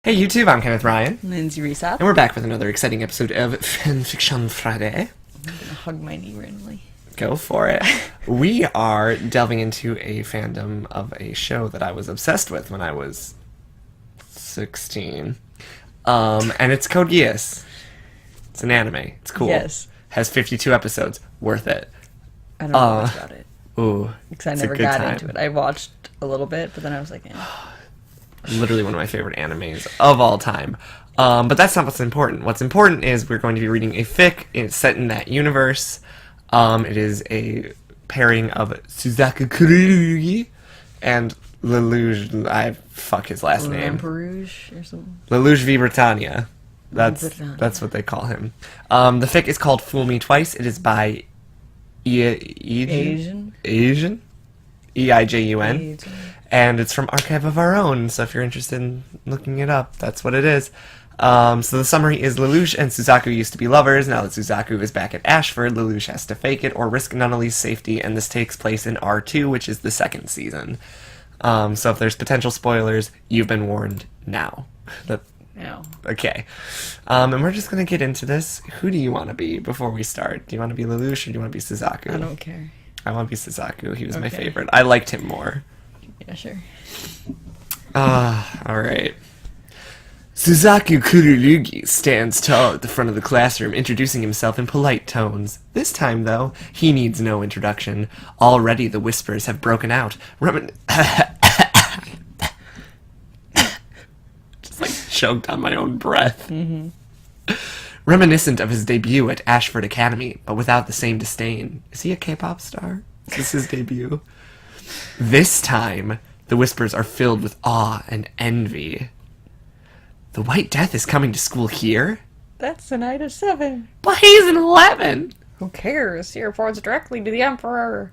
Hey YouTube, I'm Kenneth Ryan. Linz Resap. And we're back with another exciting episode of Fanfiction Friday. I'm gonna hug my knee randomly. Go for it. We are delving into a fandom of a show that I was obsessed with when I was 16. And it's Code Geass. It's an anime. It's cool. Yes. Has 52 episodes. Worth it. I don't know much about it. Ooh. Because I it's a never good got time. into it. I watched a little bit, but then I was like, eh. Literally one of my favorite animes of all time. But that's not what's important. What's important is we're going to be reading a fic. It's set in that universe. It is a pairing of Suzaku Kurugi and Lelouch. Fuck his last name. Lamperouge or something. Lelouch v. Britannia. Britannia. That's what they call him. The fic is called Fool Me Twice. It is by Asian? Eijun? E-I-J-U-N. Asian. And it's from RKRM, so if you're interested in looking it up, that's what it is. So the summary is Lelouch and Suzaku used to be lovers. Now that Suzaku is back at Ashford, Lelouch has to fake it or risk Nunnally's safety, and this takes place in R2, which is the second season. So if there's potential spoilers, you've been warned now. No. Okay. And we're just going to get into this. Who do you want to be before we start? Do you want to be Lelouch or do you want to be Suzaku? I don't care. I want to be Suzaku. He was my Okay. favorite. I liked him more. Yeah, sure. Alright. Suzaku Kurugi stands tall at the front of the classroom, introducing himself in polite tones. This time, though, he needs no introduction. Already the whispers have broken out. Just like choked on my own breath. Mm-hmm. Reminiscent of his debut at Ashford Academy, but without the same disdain. Is he a K-pop star? Is this his debut? This time, the whispers are filled with awe and envy. The White Death is coming to school here? That's a night of 7. But he's an 11! Who cares? He reports directly to the Emperor.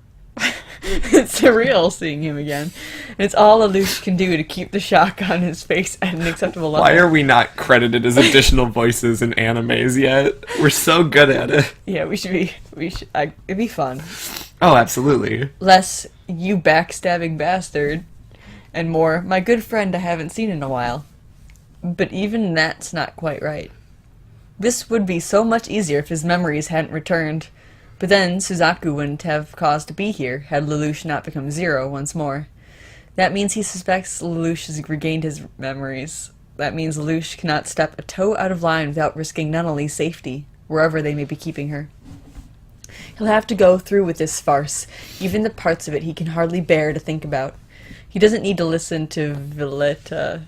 It's surreal seeing him again. It's all Lelouch can do to keep the shock on his face at an acceptable level. Why are we not credited as additional voices in animes yet? We're so good at it. Yeah, we should be. It'd be fun. Oh, absolutely. Less, you backstabbing bastard, and more, my good friend I haven't seen in a while. But even that's not quite right. This would be so much easier if his memories hadn't returned. But then Suzaku wouldn't have cause to be here had Lelouch not become Zero once more. That means he suspects Lelouch has regained his memories. That means Lelouch cannot step a toe out of line without risking Nunnally's safety, wherever they may be keeping her. He'll have to go through with this farce, even the parts of it he can hardly bear to think about. He doesn't need to listen to Villetta.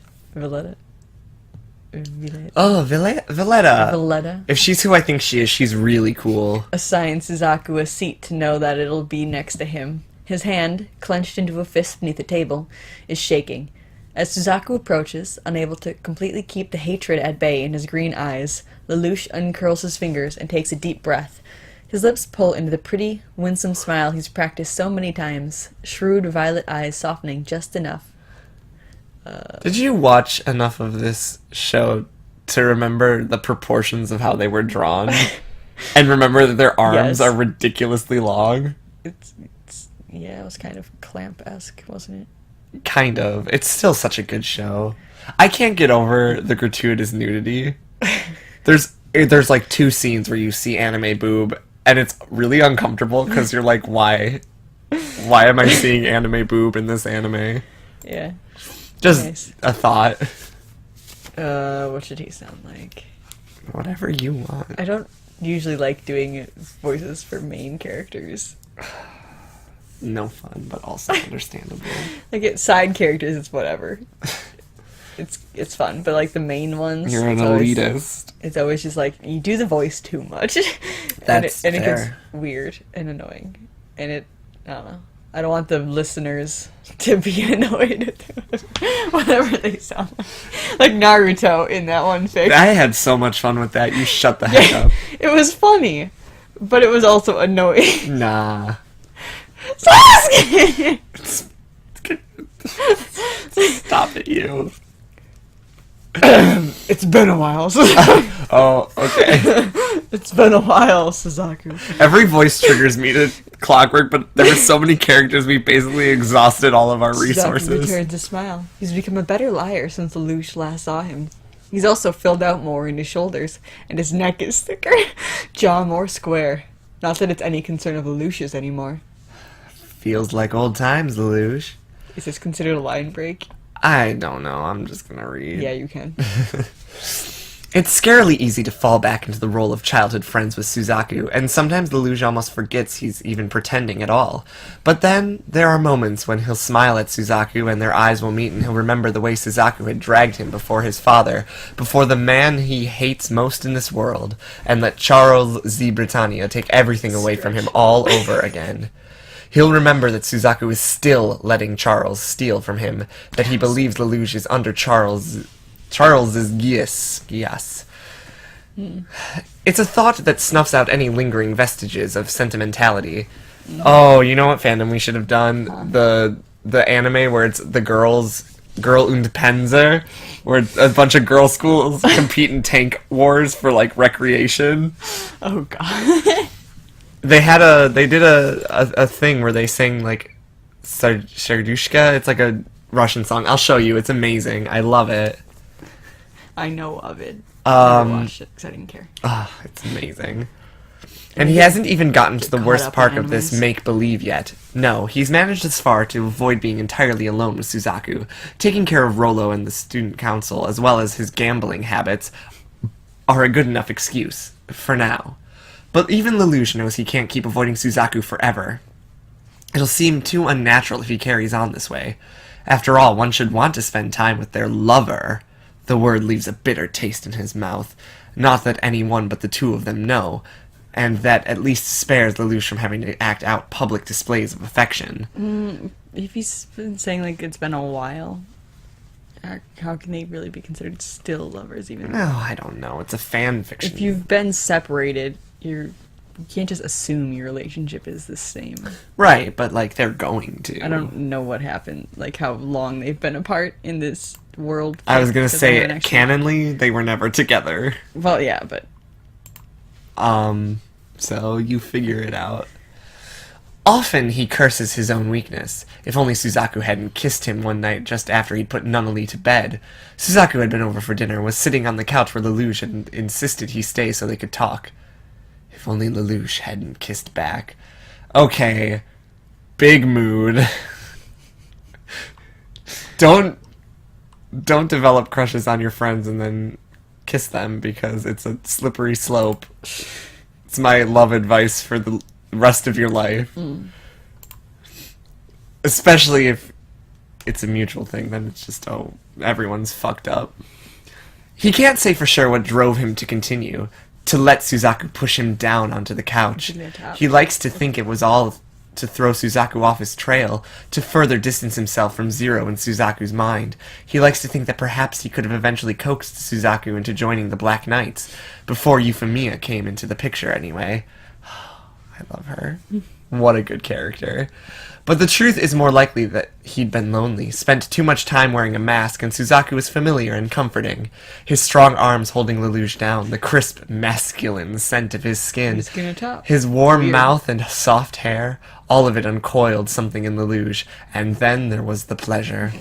Oh, Villetta. If she's who I think she is, she's really cool. Assign Suzaku a seat to know that it'll be next to him. His hand, clenched into a fist beneath the table, is shaking. As Suzaku approaches, unable to completely keep the hatred at bay in his green eyes, Lelouch uncurls his fingers and takes a deep breath. His lips pull into the pretty, winsome smile he's practiced so many times, shrewd violet eyes softening just enough. Did you watch enough of this show to remember the proportions of how they were drawn? And remember that their arms are ridiculously long? Yeah, it was kind of Clamp-esque, wasn't it? Kind of. It's still such a good show. I can't get over the gratuitous nudity. There's like 2 scenes where you see anime boob, and it's really uncomfortable because you're like, why? Why am I seeing anime boob in this anime? Yeah. Just nice. a thought. What should he sound like? Whatever you want. I don't usually like doing voices for main characters. No fun, but also understandable. Like side characters, it's whatever. It's fun, but like the main ones, You're an elitist. It's always just like you do the voice too much, That's and it gets fair. weird and annoying, and I don't know. I don't want the listeners to be annoyed at whatever they sound like Naruto in that one fic. I had so much fun with that. You shut the heck up. It was funny, but it was also annoying. Nah. Sasuke! Stop it, you. It's been a while. Oh, okay. It's been a while, Suzaku. Every voice triggers me to Clockwork, but there were so many characters, we basically exhausted all of our Suzaku resources. returns a smile. He's become a better liar since Lelouch last saw him. He's also filled out more in his shoulders, and his neck is thicker, jaw more square. Not that it's any concern of Lelouch's anymore. Feels like old times, Lelouch. Is this considered a line break? I don't know, I'm just gonna read. Yeah, you can. It's scarily easy to fall back into the role of childhood friends with Suzaku, and sometimes Lelouch almost forgets he's even pretending at all. But then, there are moments when he'll smile at Suzaku and their eyes will meet and he'll remember the way Suzaku had dragged him before his father, before the man he hates most in this world, and let Charles Z. Britannia take everything away from him all over again. He'll remember that Suzaku is still letting Charles steal from him, that he believes Lelouch is under Charles's Gias. It's a thought that snuffs out any lingering vestiges of sentimentality. Oh, you know what fandom we should have done? The anime where it's the Girl und Panzer, where a bunch of girl schools compete in tank wars for like recreation. Oh god. They did a thing where they sang like Serdushka. It's like a Russian song. I'll show you. It's amazing. I love it. I know of it. I never watched it because I didn't care. It's amazing. And he hasn't even gotten to the Caught worst up part in of this animes. make-believe yet. No, he's managed this far to avoid being entirely alone with Suzaku. Taking care of Rollo and the student council, as well as his gambling habits, are a good enough excuse. For now. But even Lelouch knows he can't keep avoiding Suzaku forever. It'll seem too unnatural if he carries on this way. After all, one should want to spend time with their lover. The word leaves a bitter taste in his mouth. Not that anyone but the two of them know, and that at least spares Lelouch from having to act out public displays of affection. If he's been saying like it's been a while, how can they really be considered still lovers even? Oh, I don't know. It's a fan fiction. If you've been separated, you can't just assume your relationship is the same. Right, but like they're going to. I don't know what happened, like how long they've been apart in this world. I was gonna because say, haven't actually- canonly, they were never together. Well, yeah, but So you figure it out. Often he curses his own weakness. If only Suzaku hadn't kissed him one night just after he'd put Nunnally to bed. Suzaku had been over for dinner, was sitting on the couch where Lelouch had insisted he stay so they could talk. If only Lelouch hadn't kissed back. Okay, big mood. Don't develop crushes on your friends and then kiss them, because it's a slippery slope. It's my love advice for the rest of your life. Especially if it's a mutual thing, then it's just, oh, everyone's fucked up. He can't say for sure what drove him to continue, to let Suzaku push him down onto the couch. He likes to think it was all to throw Suzaku off his trail, to further distance himself from Zero in Suzaku's mind. He likes to think that perhaps he could have eventually coaxed Suzaku into joining the Black Knights, before Euphemia came into the picture anyway. I love her. What a good character. But the truth is more likely that he'd been lonely, spent too much time wearing a mask, and Suzaku was familiar and comforting. His strong arms holding Lelouch down, the crisp, masculine scent of his skin, his warm mouth and soft hair, all of it uncoiled something in Lelouch, and then there was the pleasure.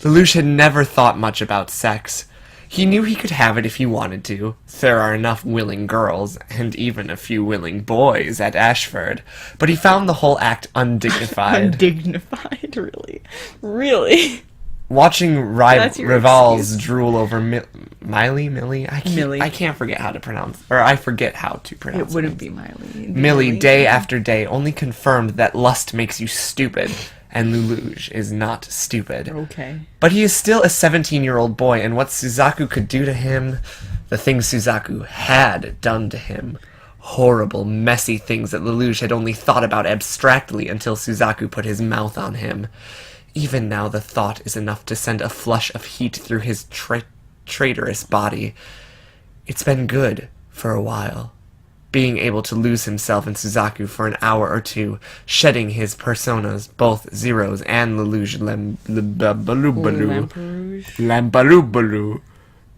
Lelouch had never thought much about sex. He knew he could have it if he wanted to. There are enough willing girls, and even a few willing boys, at Ashford. But he found the whole act undignified. Undignified, really? Really? Watching That's your rivals excuse. drool over Millie? Millie. I can't forget how to pronounce, or I forget how to pronounce It wouldn't be Miley. It'd be Millie, day after day, only confirmed that lust makes you stupid, and Lelouch is not stupid. Okay. But he is still a 17-year-old boy, and what Suzaku could do to him, the things Suzaku had done to him, horrible, messy things that Lelouch had only thought about abstractly until Suzaku put his mouth on him. Even now the thought is enough to send a flush of heat through his traitorous body. It's been good for a while. Being able to lose himself in Suzaku for an hour or two, shedding his personas, both Zero's and Lelouch Lampalubalu,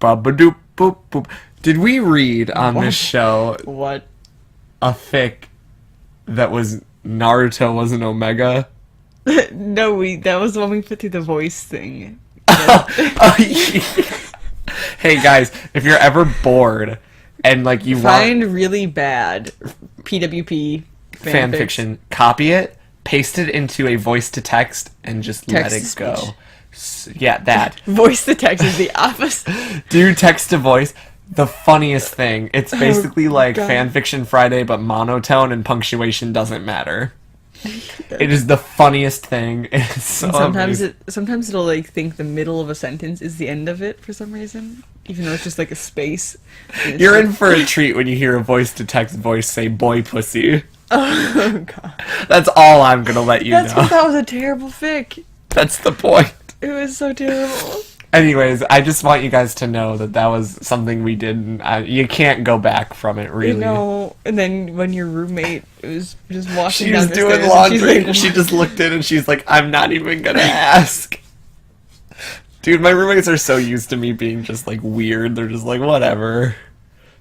Babadooop boop, boop. Did we read on this show What? a fic that was Naruto was an Omega? No, that was the one we put through the voice thing. Oh, hey guys, if you're ever bored and like you Find want really bad PWP fan fiction, copy it, paste it into a voice to text, and just let it go. Yeah, that. Voice to text is the opposite. Do text to voice. The funniest thing. It's basically like God. Fanfiction Friday, but monotone and punctuation doesn't matter. It is the funniest thing. It's so amazing. Sometimes it'll like think the middle of a sentence is the end of it for some reason, even though it's just like a space. You're in for a treat when you hear a voice to text voice say "boy pussy." Oh god. That's all I'm gonna let you That's know. that was a terrible fic. That's the point. It was so terrible. Anyways, I just want you guys to know that that was something we did. You can't go back from it, really. You know, and then when your roommate was just walking She down was the doing stairs laundry, and she's like, she just looked in and she's like, I'm not even gonna ask. Dude, my roommates are so used to me being just, like, weird. They're just like, whatever.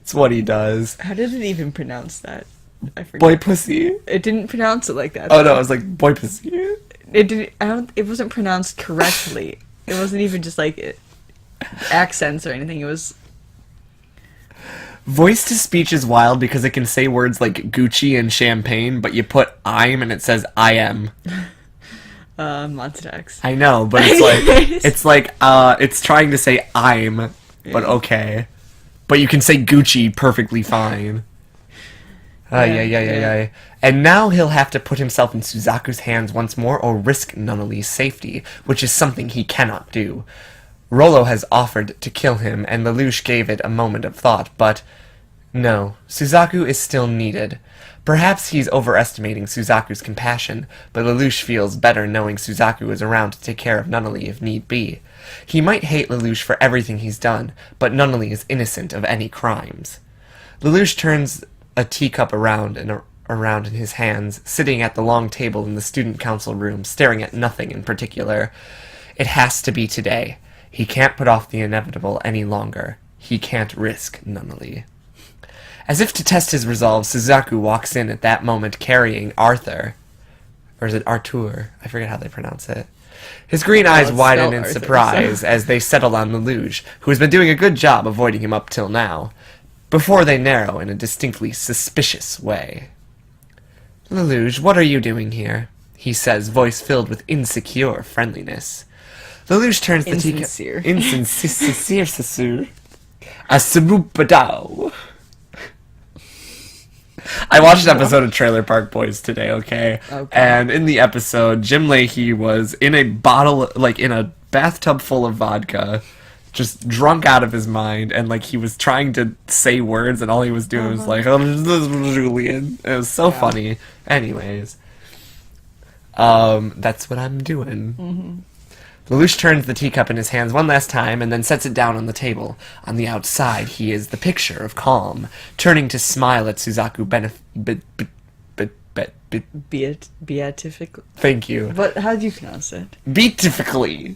It's what he does. How did it even pronounce that? I forget. Boy pussy? It didn't pronounce it like that. Oh, no, I was like, boy pussy? It didn't. It wasn't pronounced correctly. It wasn't even just like accents or anything. It was. Voice to speech is wild because it can say words like Gucci and champagne, but you put I'm and it says I am. Monster X. I know, but it's trying to say I'm, but okay. But you can say Gucci perfectly fine. Yeah. And now he'll have to put himself in Suzaku's hands once more or risk Nunnally's safety, which is something he cannot do. Rollo has offered to kill him, and Lelouch gave it a moment of thought, but no, Suzaku is still needed. Perhaps he's overestimating Suzaku's compassion, but Lelouch feels better knowing Suzaku is around to take care of Nunnally if need be. He might hate Lelouch for everything he's done, but Nunnally is innocent of any crimes. Lelouch turns a teacup around in his hands, sitting at the long table in the student council room, staring at nothing in particular. It has to be today. He can't put off the inevitable any longer. He can't risk Nunnally. As if to test his resolve, Suzaku walks in at that moment carrying Arthur. Or is it Artur? I forget how they pronounce it. His green eyes widen in surprise as they settle on Lelouch, who has been doing a good job avoiding him up till now, before they narrow in a distinctly suspicious way. Lelouch, what are you doing here? He says, voice filled with insecure friendliness. Lelouch turns the teacup... Insincere. Asurupadao. I watched an episode of Trailer Park Boys today, okay? And in the episode, Jim Leahy was in a bathtub full of vodka, just drunk out of his mind, and like he was trying to say words, and all he was doing was like, "Oh, this is Julian." It was so funny. Anyways, that's what I'm doing. Mm-hmm. Lelouch turns the teacup in his hands one last time, and then sets it down on the table. On the outside, he is the picture of calm, turning to smile at Suzaku beatifically. Thank you. But how do you pronounce it? Beatifically.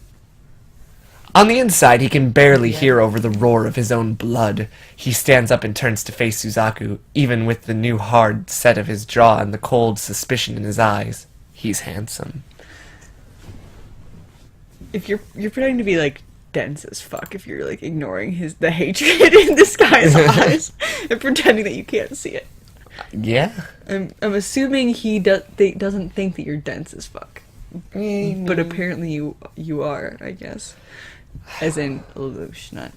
On the inside, he can barely hear over the roar of his own blood. He stands up and turns to face Suzaku, even with the new hard set of his jaw and the cold suspicion in his eyes. He's handsome. If you're pretending to be like dense as fuck, if you're like ignoring the hatred in this guy's eyes and pretending that you can't see it. Yeah. I'm assuming he doesn't think that you're dense as fuck. But apparently you are, I guess. As in Lelouch, not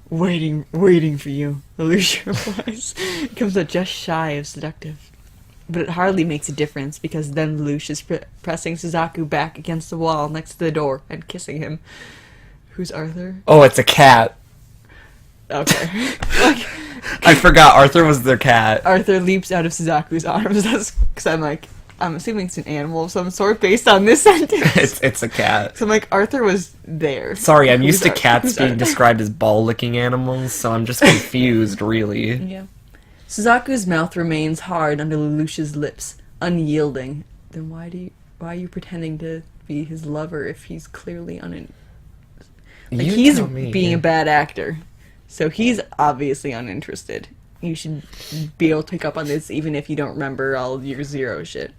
waiting for you. Lelouch replies. It comes out just shy of seductive. But it hardly makes a difference, because then Lelouch is pressing Suzaku back against the wall next to the door and kissing him. Who's Arthur? Oh, it's a cat. Okay. I forgot Arthur was their cat. Arthur leaps out of Suzaku's arms. That's because I'm assuming it's an animal of some sort based on this sentence. It's a cat. So I'm like, Arthur was there. Sorry, I'm used to cats being described as ball-licking animals, so I'm just confused, really. Yeah. Suzaku's mouth remains hard under Lelouch's lips, unyielding. Then why are you pretending to be his lover if he's clearly Like, You he's tell me. being a bad actor. So he's obviously uninterested. You should be able to pick up on this even if you don't remember all your zero shit.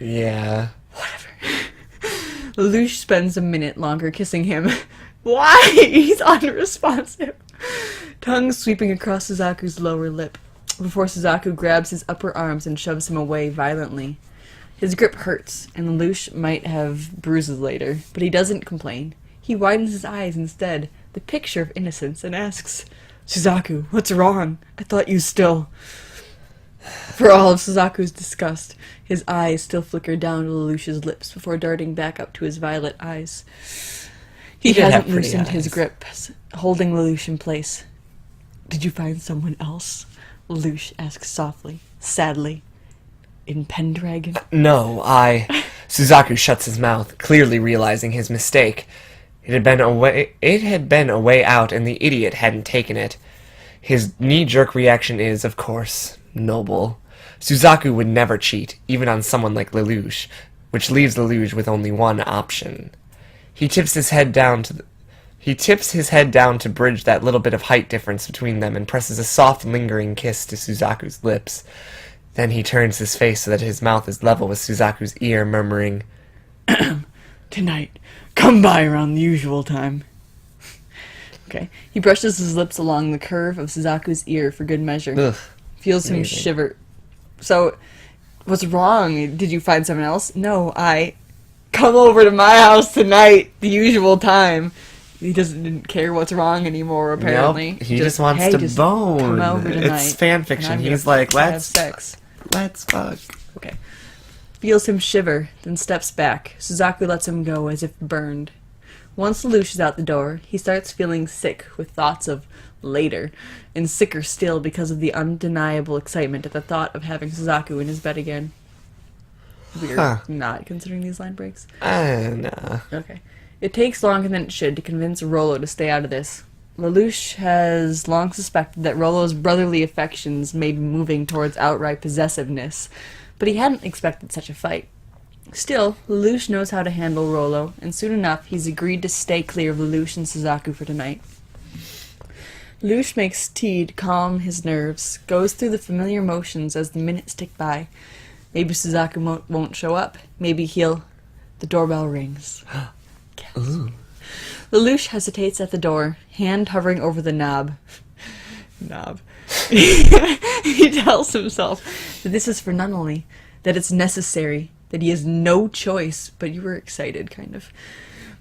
Yeah. Whatever. Lelouch spends a minute longer kissing him. Why? He's unresponsive. Tongue sweeping across Suzaku's lower lip, before Suzaku grabs his upper arms and shoves him away violently. His grip hurts, and Lelouch might have bruises later, but he doesn't complain. He widens his eyes instead, the picture of innocence, and asks, "Suzaku, what's wrong? I thought you still..." For all of Suzaku's disgust, his eyes still flicker down to Lelouch's lips before darting back up to his violet eyes. He did have hasn't pretty loosened his eyes. grip, holding Lelouch in place. "Did you find someone else?" Lelouch asks softly, sadly. "In Pendragon?" No, Suzaku shuts his mouth, clearly realizing his mistake. It had been a way out, and the idiot hadn't taken it. His knee-jerk reaction is, of course, noble. Suzaku would never cheat, even on someone like Lelouch, which leaves Lelouch with only one option. He tips his head down to bridge that little bit of height difference between them and presses a soft, lingering kiss to Suzaku's lips. Then he turns his face so that his mouth is level with Suzaku's ear, murmuring, "Tonight, come by around the usual time." Okay. He brushes his lips along the curve of Suzaku's ear for good measure. Ugh. Feels him Amazing. shiver. "So, what's wrong? Did you find someone else?" "No, come over to my house tonight, the usual time." He didn't care what's wrong anymore, apparently. Nope, he just wants to bone. Come over tonight. It's fan fiction. and I'm He's gonna like, have sex. let's fuck. Okay. Feels him shiver, then steps back. Suzaku lets him go as if burned. Once Lelouch is out the door, he starts feeling sick with thoughts of later, and sicker still because of the undeniable excitement at the thought of having Suzaku in his bed again. Weird not considering these line breaks. Nah. Okay. It takes longer than it should to convince Rollo to stay out of this. Lelouch has long suspected that Rollo's brotherly affections may be moving towards outright possessiveness, but he hadn't expected such a fight. Still, Lelouch knows how to handle Rollo, and soon enough he's agreed to stay clear of Lelouch and Suzaku for tonight. Lelouch makes tea to calm his nerves, goes through the familiar motions as the minutes tick by. Maybe Suzaku won't show up. Maybe he'll... The doorbell rings. Ooh. Lelouch hesitates at the door, hand hovering over the knob. He tells himself that this is for Nunnally, that it's necessary, that he has no choice, but you were excited, kind of.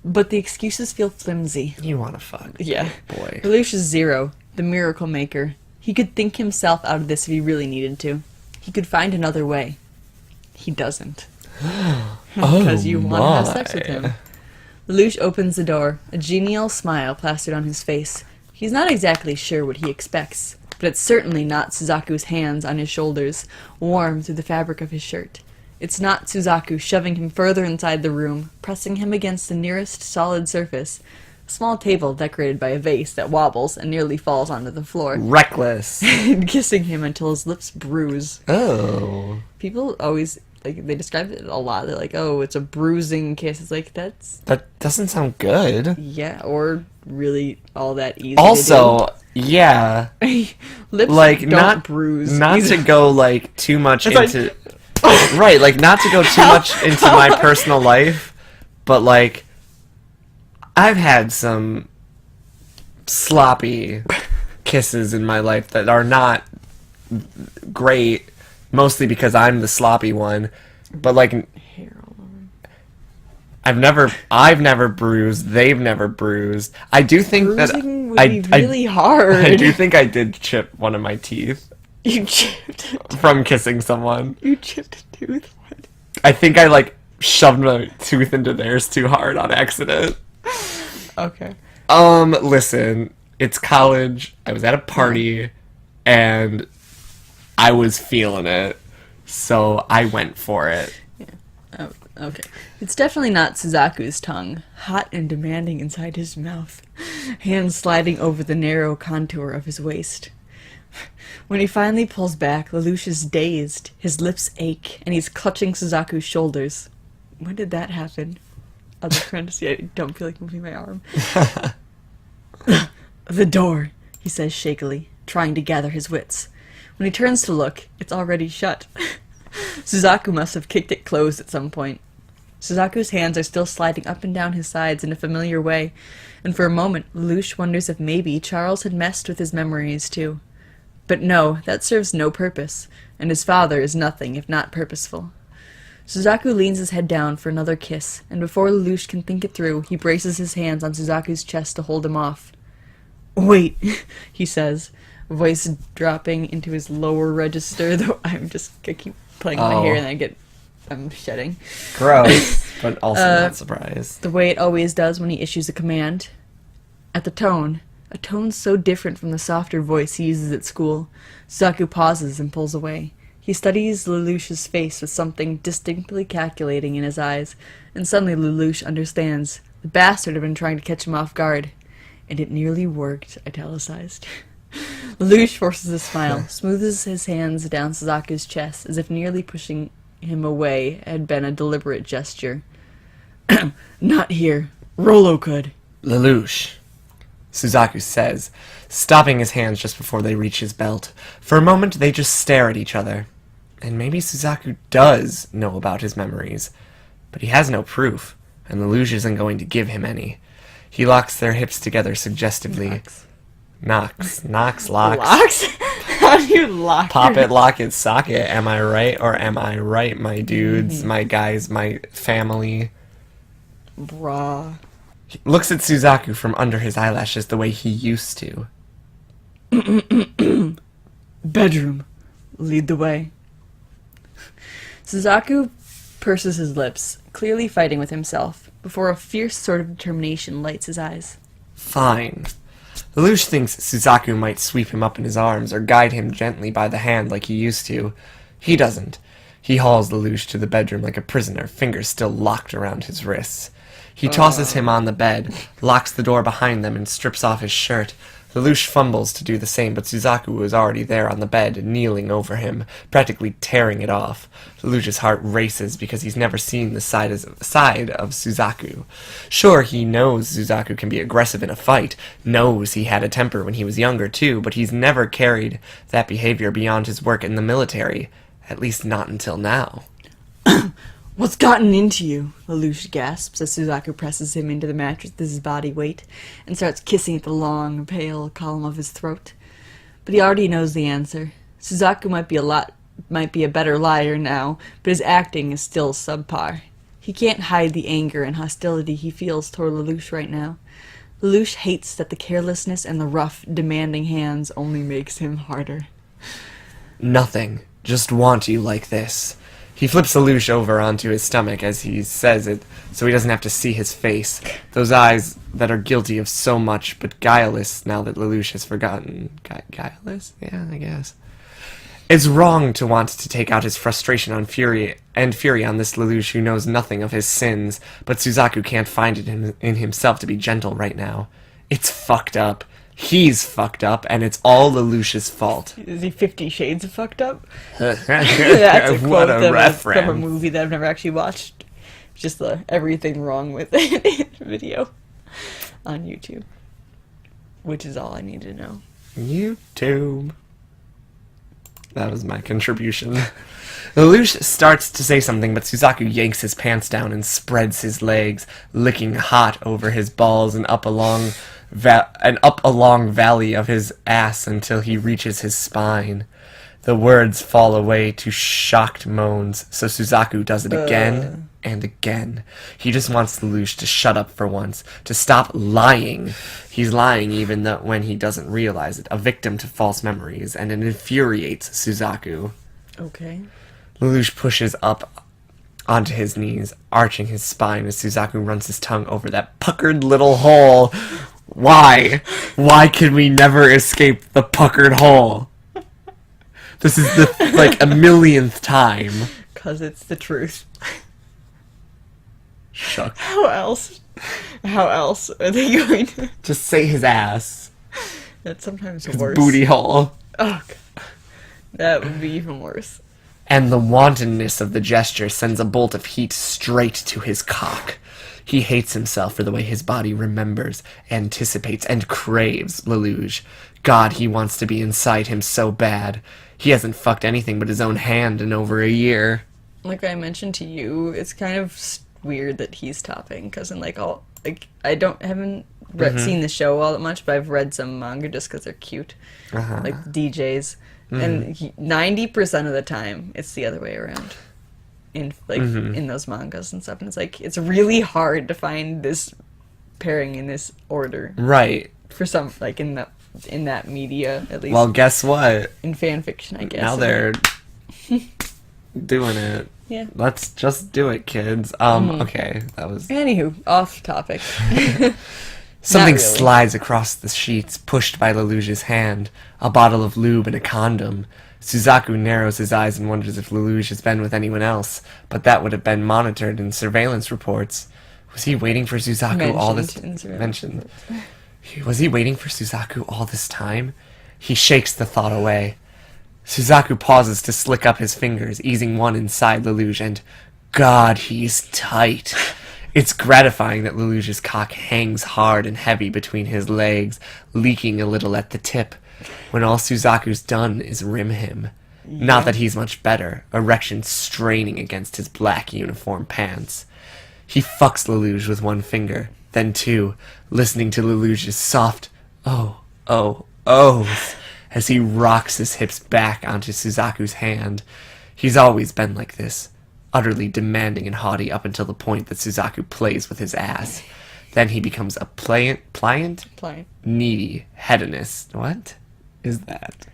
But the excuses feel flimsy. You want to fuck. Yeah. Boy. Lelouch is Zero, the miracle maker. He could think himself out of this if he really needed to. He could find another way. He doesn't. Because you want to have sex with him. Lelouch opens the door, a genial smile plastered on his face. He's not exactly sure what he expects, but it's certainly not Suzaku's hands on his shoulders, warm through the fabric of his shirt. It's not Suzaku shoving him further inside the room, pressing him against the nearest solid surface, a small table decorated by a vase that wobbles and nearly falls onto the floor, Reckless. and kissing him until his lips bruise. Oh. People always... they describe it a lot. They're like, "Oh, it's a bruising kiss." It's like, that's... That doesn't sound good. Yeah, or really all that easy Also, yeah. to do. Lips Like, don't not bruise. Not to go, like, too much It's like- into... Right, like, not to go too much into my personal life, but, like, I've had some sloppy kisses in my life that are not great, mostly because I'm the sloppy one, but, like, Hair all over. I've never bruised, they've never bruised. I do think Bruising would that be really hard. I do think I did chip one of my teeth You chipped it. from kissing someone. You chipped a tooth. What? I think I, like, shoved my tooth into theirs too hard on accident. Okay. Listen, it's college. I was at a party, and I was feeling it, so I went for it. Oh, okay. It's definitely not Suzaku's tongue, hot and demanding inside his mouth, hands sliding over the narrow contour of his waist. When he finally pulls back, Lelouch is dazed, his lips ache, and he's clutching Suzaku's shoulders. When did that happen? Other parenthesis, I don't feel like moving my arm. The door, he says shakily, trying to gather his wits. When he turns to look, it's already shut. Suzaku must have kicked it closed at some point. Suzaku's hands are still sliding up and down his sides in a familiar way, and for a moment Lelouch wonders if maybe Charles had messed with his memories too. But no, that serves no purpose, and his father is nothing if not purposeful. Suzaku leans his head down for another kiss, and before Lelouch can think it through, he braces his hands on Suzaku's chest to hold him off. "Wait," he says, voice dropping into his lower register, though I keep playing with my hair and I'm shedding. Gross, but also not surprised. The way it always does when he issues a command. At the tone, a tone so different from the softer voice he uses at school, Suzaku pauses and pulls away. He studies Lelouch's face with something distinctly calculating in his eyes, and suddenly Lelouch understands. The bastard had been trying to catch him off guard. And it nearly worked, italicized. Lelouch forces a smile, smooths his hands down Suzaku's chest, as if nearly pushing him away had been a deliberate gesture. "Not here. Rollo could." Lelouch, Suzaku says, stopping his hands just before they reach his belt. For a moment, they just stare at each other. And maybe Suzaku does know about his memories. But he has no proof, and Lelouch isn't going to give him any. He locks their hips together suggestively. Knocks. Locks. Locks? How do you lock Pop your... it, lock it, socket. Am I right or am I right, my dudes, my guys, my family? Brah. He looks at Suzaku from under his eyelashes the way he used to. Bedroom. Lead the way. Suzaku purses his lips, clearly fighting with himself, before a fierce sort of determination lights his eyes. Fine. Lelouch thinks Suzaku might sweep him up in his arms or guide him gently by the hand like he used to. He doesn't. He hauls Lelouch to the bedroom like a prisoner, fingers still locked around his wrists. He tosses him on the bed, locks the door behind them, and strips off his shirt. Lelouch fumbles to do the same, but Suzaku is already there on the bed, kneeling over him, practically tearing it off. Lelouch's heart races because he's never seen the side of Suzaku. Sure, he knows Suzaku can be aggressive in a fight, knows he had a temper when he was younger too, but he's never carried that behavior beyond his work in the military, at least not until now. "What's gotten into you?" Lelouch gasps as Suzaku presses him into the mattress with his body weight and starts kissing at the long, pale column of his throat. But he already knows the answer. Suzaku might be a better liar now, but his acting is still subpar. He can't hide the anger and hostility he feels toward Lelouch right now. Lelouch hates that the carelessness and the rough, demanding hands only makes him harder. Nothing. Just want you like this. He flips Lelouch over onto his stomach as he says it, so he doesn't have to see his face. Those eyes that are guilty of so much, but guileless now that Lelouch has forgotten. Guileless? Yeah, I guess. It's wrong to want to take out his frustration on fury on this Lelouch who knows nothing of his sins, but Suzaku can't find it in himself to be gentle right now. It's fucked up. He's fucked up, and it's all Lelouch's fault. Is he 50 Shades of fucked up? That's a what quote a reference. from a movie that I've never actually watched. Just the everything wrong with it video on YouTube. Which is all I need to know. YouTube. That was my contribution. Lelouch starts to say something, but Suzaku yanks his pants down and spreads his legs, licking hot over his balls and up a long valley of his ass until he reaches his spine. The words fall away to shocked moans, so Suzaku does it again and again. He just wants Lelouch to shut up for once, to stop lying. He's lying even when he doesn't realize it, a victim to false memories, and it infuriates Suzaku. Okay. Lelouch pushes up onto his knees, arching his spine as Suzaku runs his tongue over that puckered little hole. Why? Why can we never escape the puckered hole? This is the, a millionth time. 'Cause it's the truth. Shucks. How else are they going to... Just say his ass. That's sometimes His worse. booty hole. Oh, God. That would be even worse. and the wantonness of the gesture sends a bolt of heat straight to his cock. He hates himself for the way his body remembers, anticipates, and craves Lelouch. God, he wants to be inside him so bad. He hasn't fucked anything but his own hand in over a year. Like I mentioned to you, it's kind of weird that he's topping, because in haven't seen the show all that much, but I've read some manga just because they're cute, like DJs, and 90% of the time it's the other way around. In those mangas and stuff, and it's really hard to find this pairing in this order, right? For some in that media, at least. Well, guess what? In fan fiction, I guess. Now they're doing it. Yeah. Let's just do it, kids. Okay, that was... Anywho, off topic. Something really. slides across the sheets, pushed by Lelouch's hand. A bottle of lube and a condom. Suzaku narrows his eyes and wonders if Lelouch has been with anyone else, but that would have been monitored in surveillance reports. Was he waiting for Suzaku all this... Mentioned. Was he waiting for Suzaku all this time? He shakes the thought away. Suzaku pauses to slick up his fingers, easing one inside Lelouch, and God, he's tight. It's gratifying that Lelouch's cock hangs hard and heavy between his legs, leaking a little at the tip, when all Suzaku's done is rim him. Yeah. Not that he's much better, erection straining against his black uniform pants. He fucks Lelouch with one finger, then two, listening to Lelouch's soft ohs as he rocks his hips back onto Suzaku's hand. He's always been like this, utterly demanding and haughty up until the point that Suzaku plays with his ass. Then he becomes a pliant, needy hedonist. What is that?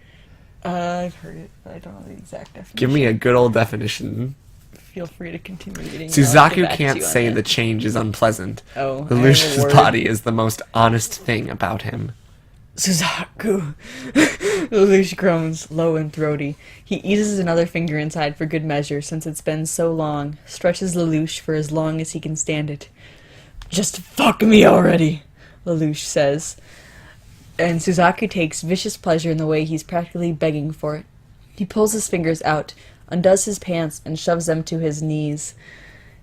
I've heard it, but I don't know the exact definition. Give me a good old definition. Feel free to continue reading. Suzaku can't say the change is unpleasant. Lelouch's body is the most honest thing about him. Suzaku. Lelouch groans, low and throaty. He eases another finger inside for good measure, since it's been so long. Stretches Lelouch for as long as he can stand it. Just fuck me already, Lelouch says. And Suzaku takes vicious pleasure in the way he's practically begging for it. He pulls his fingers out, undoes his pants, and shoves them to his knees.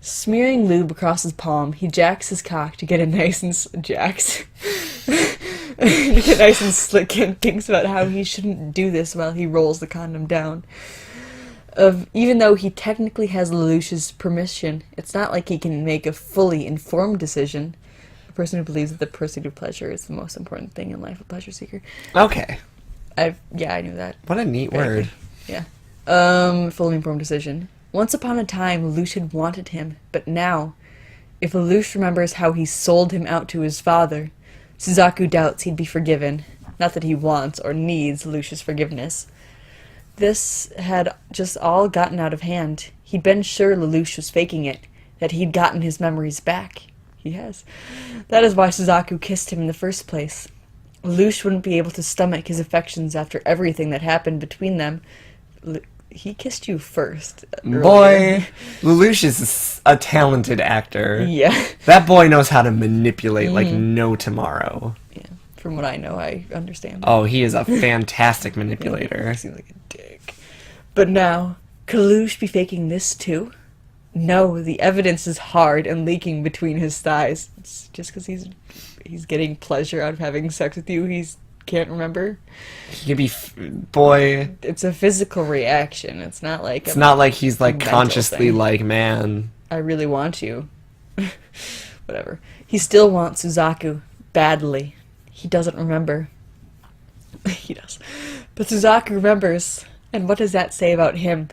Smearing lube across his palm, he jacks his cock to get it nice and slick, and thinks about how he shouldn't do this while he rolls the condom down. Even though he technically has Lelouch's permission, it's not like he can make a fully informed decision. A person who believes that the pursuit of pleasure is the most important thing in life, a pleasure seeker. Okay. I knew that. What a neat word. Yeah. Fully informed decision. Once upon a time, Lelouch had wanted him, but now, if Lelouch remembers how he sold him out to his father, Suzaku doubts he'd be forgiven. Not that he wants or needs Lelouch's forgiveness. This had just all gotten out of hand. He'd been sure Lelouch was faking it, that he'd gotten his memories back. He has. That is why Suzaku kissed him in the first place. Lelouch wouldn't be able to stomach his affections after everything that happened between them. He kissed you first. Earlier. Boy, Lelouch is a talented actor. Yeah. That boy knows how to manipulate like no tomorrow. Yeah. From what I know, I understand. Oh, he is a fantastic manipulator. Yeah, he seems like a dick. But now, could Lelouch be faking this too? No, the evidence is hard and leaking between his thighs. It's just because he's getting pleasure out of having sex with you, he can't remember. He could be... boy... It's a physical reaction. It's not like... It's not like he's, like, consciously thing. like, man... I really want you. Whatever. He still wants Suzaku. Badly. He doesn't remember. He does. But Suzaku remembers. And what does that say about him?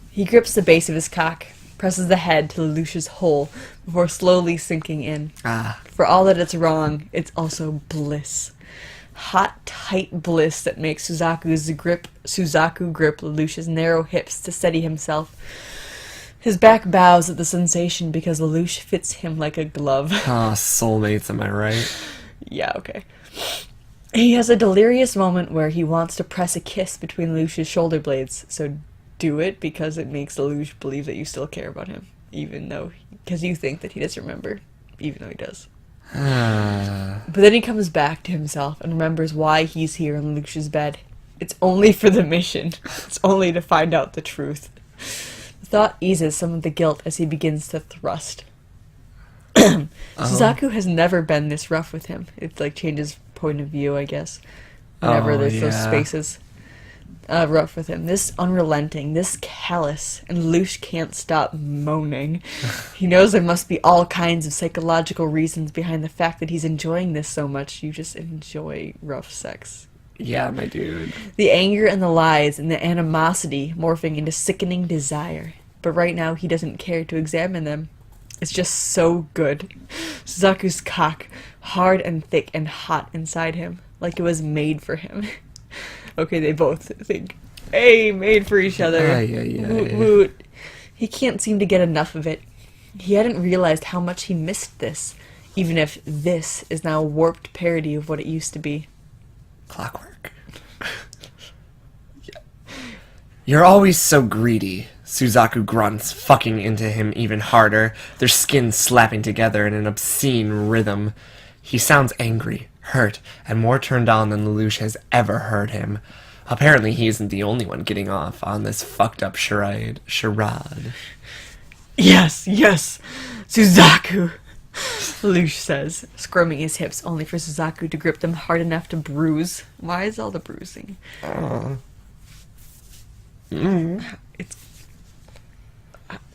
He grips the base of his cock, presses the head to Lelouch's hole before slowly sinking in. For all that it's wrong, it's also bliss. Hot, tight bliss that makes Suzaku grip Lelouch's narrow hips to steady himself. His back bows at the sensation because Lelouch fits him like a glove. Soulmates, am I right? Yeah, okay. He has a delirious moment where he wants to press a kiss between Lelouch's shoulder blades, so do it because it makes Lelouch believe that you still care about him, because you think that he doesn't remember, even though he does. But then he comes back to himself and remembers why he's here in Lelouch's bed. It's only for the mission. It's only to find out the truth. Thought eases some of the guilt as he begins to thrust. Suzaku has never been this rough with him. It like changes point of view, I guess. Whenever there's those spaces. Rough with him. This unrelenting, this callous, and Lelouch can't stop moaning. He knows there must be all kinds of psychological reasons behind the fact that he's enjoying this so much. You just enjoy rough sex. Yeah, my dude. The anger and the lies and the animosity morphing into sickening desire. But right now he doesn't care to examine them. It's just so good. Suzaku's cock, hard and thick and hot inside him, like it was made for him. Okay, they both think, hey, made for each other. Woot woot. He can't seem to get enough of it. He hadn't realized how much he missed this, even if this is now a warped parody of what it used to be. Clockwork. You're always so greedy, Suzaku grunts, fucking into him even harder, their skins slapping together in an obscene rhythm. He sounds angry, hurt, and more turned on than Lelouch has ever heard him. Apparently he isn't the only one getting off on this fucked up charade. Yes, Suzaku, Lelouch says, squirming his hips only for Suzaku to grip them hard enough to bruise. Why is all the bruising? It's...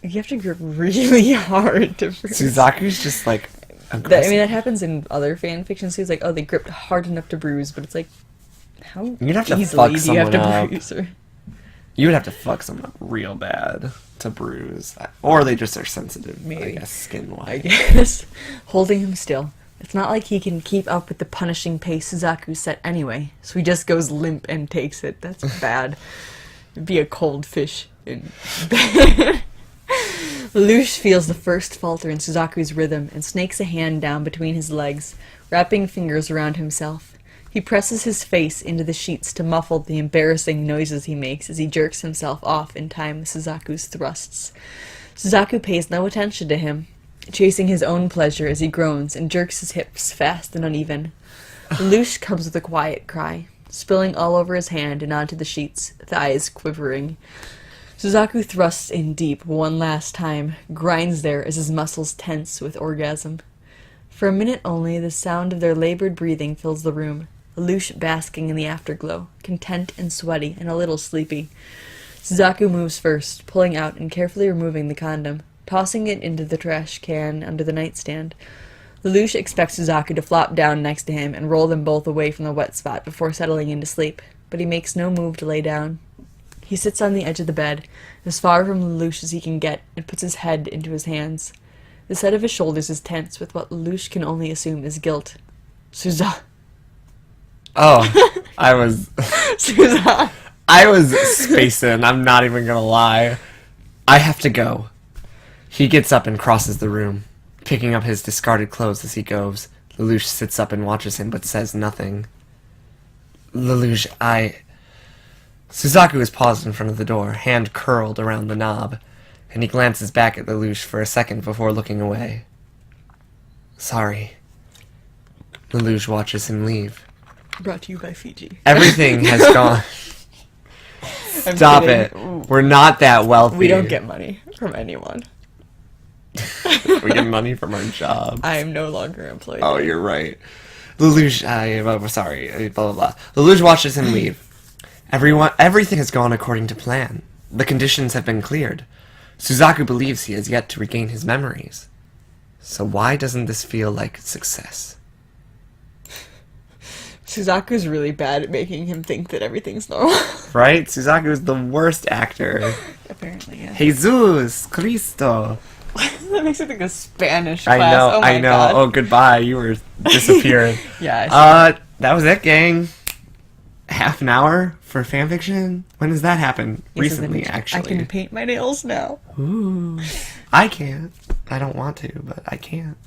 You have to grip really hard to bruise. Suzaku's just like... aggressive. that happens in other fan fiction series, like, oh, they gripped hard enough to bruise, but it's like, how You'd have to easily fuck do you have to someone up. bruise? Or... You would have to fuck someone up real bad to bruise. Or they just are sensitive, Maybe. I guess, skin-wise. I guess. Holding him still. It's not like he can keep up with the punishing pace Suzaku set anyway, so he just goes limp and takes it. That's bad. It'd be a cold fish in bed. Lelouch feels the first falter in Suzaku's rhythm and snakes a hand down between his legs, wrapping fingers around himself. He presses his face into the sheets to muffle the embarrassing noises he makes as he jerks himself off in time with Suzaku's thrusts. Suzaku pays no attention to him, chasing his own pleasure as he groans and jerks his hips fast and uneven. Lelouch comes with a quiet cry, spilling all over his hand and onto the sheets, thighs quivering. Suzaku thrusts in deep one last time, grinds there as his muscles tense with orgasm. For a minute only, the sound of their labored breathing fills the room, Lelouch basking in the afterglow, content and sweaty and a little sleepy. Suzaku moves first, pulling out and carefully removing the condom, tossing it into the trash can under the nightstand. Lelouch expects Suzaku to flop down next to him and roll them both away from the wet spot before settling into sleep, but he makes no move to lay down. He sits on the edge of the bed, as far from Lelouch as he can get, and puts his head into his hands. The set of his shoulders is tense with what Lelouch can only assume is guilt. Oh, I was Suzaku. I was spacing, I'm not even gonna lie. I have to go. He gets up and crosses the room, picking up his discarded clothes as he goes. Lelouch sits up and watches him, but says nothing. Lelouch, Suzaku is paused in front of the door, hand curled around the knob, and he glances back at Lelouch for a second before looking away. Sorry. Lelouch watches him leave. Brought to you by Fiji. Everything has gone... Stop it. Ooh. We're not that wealthy. We don't get money from anyone. We get money from our job. I am no longer employed. Oh, you're right. Lelouch, sorry, blah, blah, blah. Lelouch watches him leave. Everything has gone according to plan. The conditions have been cleared. Suzaku believes he has yet to regain his memories. So why doesn't this feel like success? Suzaku's really bad at making him think that everything's normal. Right? Suzaku is the worst actor. Apparently, yeah. Jesus Cristo. That makes me think of Spanish I class. know, Oh my I know. God. Oh, goodbye. You were disappearing. Yeah. That was it, gang. Half an hour for fanfiction? When does that happen? Recently, actually. I can paint my nails now. Ooh. I can't. I don't want to, but I can't.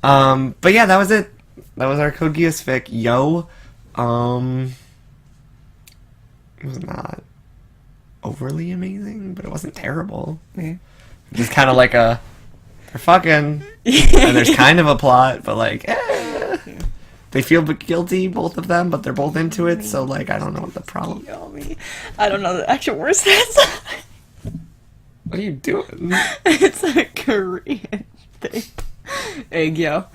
But yeah, that was it. That was our Code Geass fic. Yo. It was not overly amazing, but it wasn't terrible. Yeah. Just kind of like they're fucking, and there's kind of a plot, but like, they feel guilty, both of them, but they're both into it, so like, I don't know what the problem. I don't know the actual words. That's What are you doing? It's a Korean thing. Egg, yo.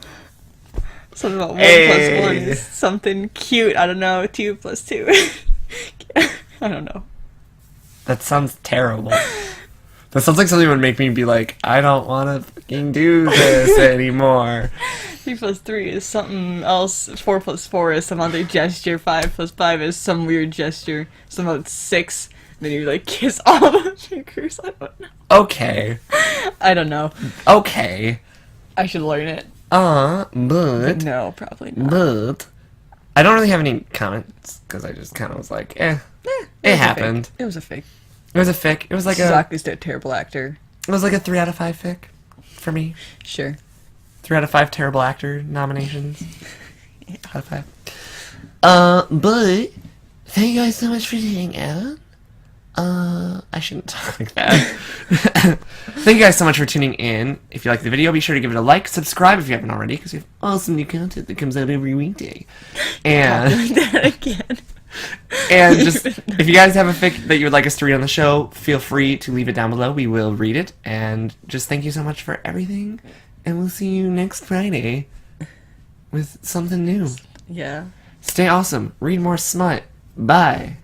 Something about 1 Hey. plus 1 is something cute. I don't know. 2 plus 2. I don't know. That sounds terrible. That sounds like something would make me be like, I don't want to fucking do this anymore. 3 plus 3 is something else. 4 plus 4 is some other gesture. 5 plus 5 is some weird gesture. Some about 6. Then you like kiss all the fingers. I don't know. Okay. I don't know. Okay. I should learn it. But No, probably not. But I don't really have any comments because I just kind of was like, it was a happened. fake. It was a fake. It was a fic. It was like Suzaku's a terrible actor. It was like a 3 out of 5 fic for me. Sure. 3 out of 5 terrible actor nominations. Out of 5. But thank you guys so much for tuning out. I shouldn't talk like that. Thank you guys so much for tuning in. If you like the video, be sure to give it a like, subscribe if you haven't already, because we have awesome new content that comes out every weekday. And Doing that again. and just if you guys have a fic that you would like us to read on the show, feel free to leave it down below. We will read it. And just thank you so much for everything. And we'll see you next Friday with something new. Yeah. Stay awesome. Read more smut. Bye.